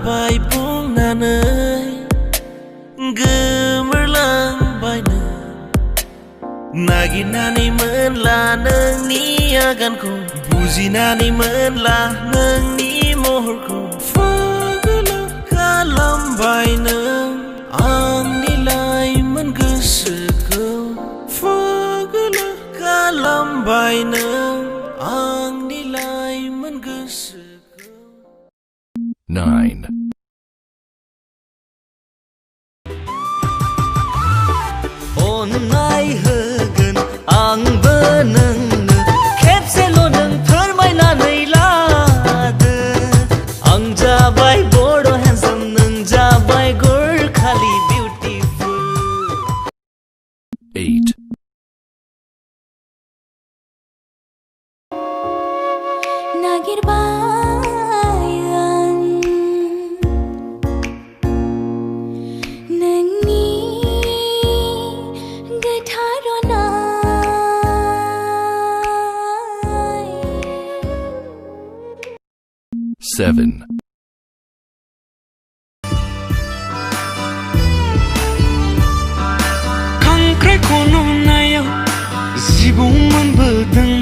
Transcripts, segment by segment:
जाबाय बुंनानै गोमोरलांबायनो नागिरनानै मोनला नोंनि आगानखौ बुजिनानै मोनला नोंनि महरखौ फागोला खालामबाय नों आंनि लाइमोन गोसोखौ फागोला खालामबाय नों आंनि लाइमोन गोसोखौ 9. अननाय होगोन आंबो नोंनो खेबसेल' नों फोरमायनानै लादो आं जाबाय बड' हेन्डसाम नों जाबाय गोरखालि बिउटिफुल 8. Naigirbayw Ang नोंनि गोथार अननाय 7. Kangkrai Kononaiyao जिबौ मोनबोदों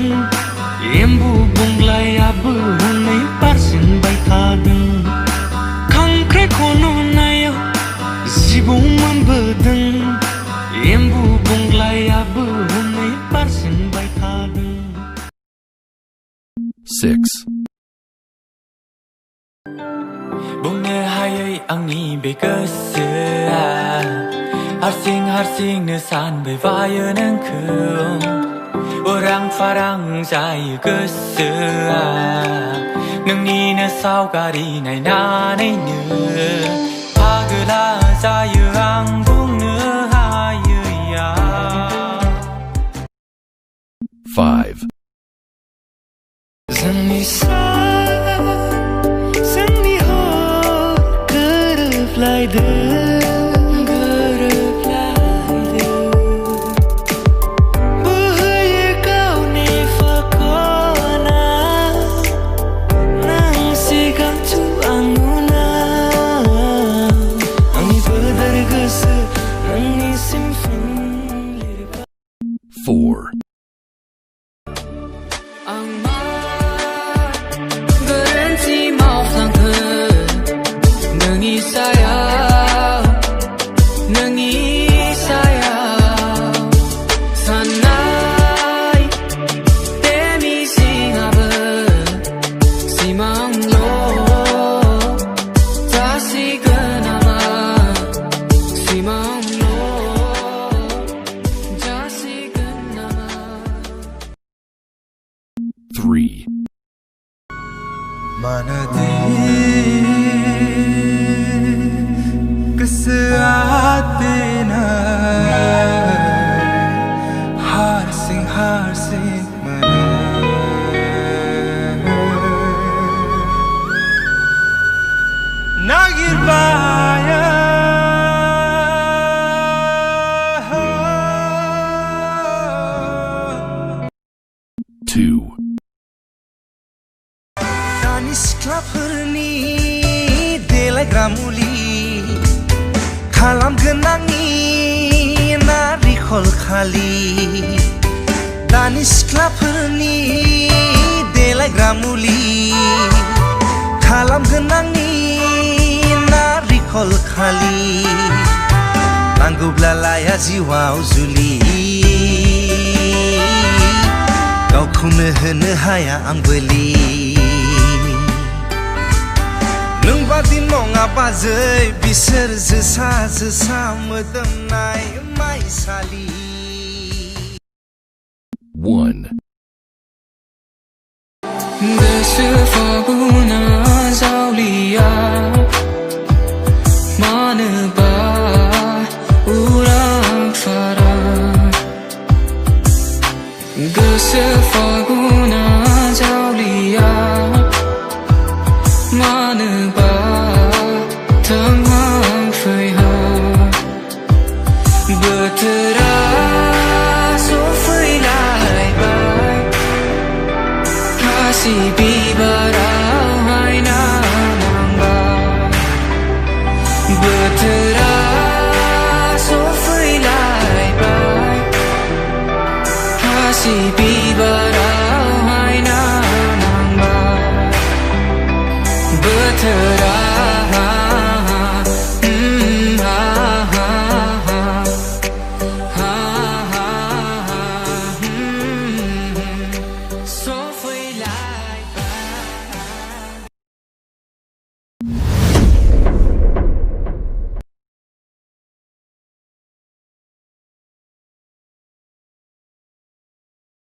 एम्बु बंग्लायाबो हनै बारसिनबाय थादों खांख्राइ खन'नायाव जिबौ मोनबोदों एम्बु बंग्लायाबो हनै बारसिनबाय थादों 6. बुंनो हायै आंनि बे गोसोआ हारसिं हारसिंनो सानबोबायो नोंखौ उरां फारां जायो गोसोआ नोंनिनो सावगारि नायनानैनो पागला जायो आं बुंनो हायैया 5. जोंनि सान जोंनि हर गोरोबलायदों दानि सिख्लाफोरनि देलायग्रा मुलि खालामगोन आंनि नारिखल खालि नांगौब्ला लाया जिउआव जुलि गावखौनो होनो हाया आं बोलि नोंबादि नङा बाजै बिसोर जोसा जोसा मोदोमनाय माइसालि 1. गोसो फागुना जावलिया मानोबा उरां फारां गोसो फागुना जावलिया मानोबा थांहां फैहां बोथोरा बिबारावहाय नांबाय बोथोरा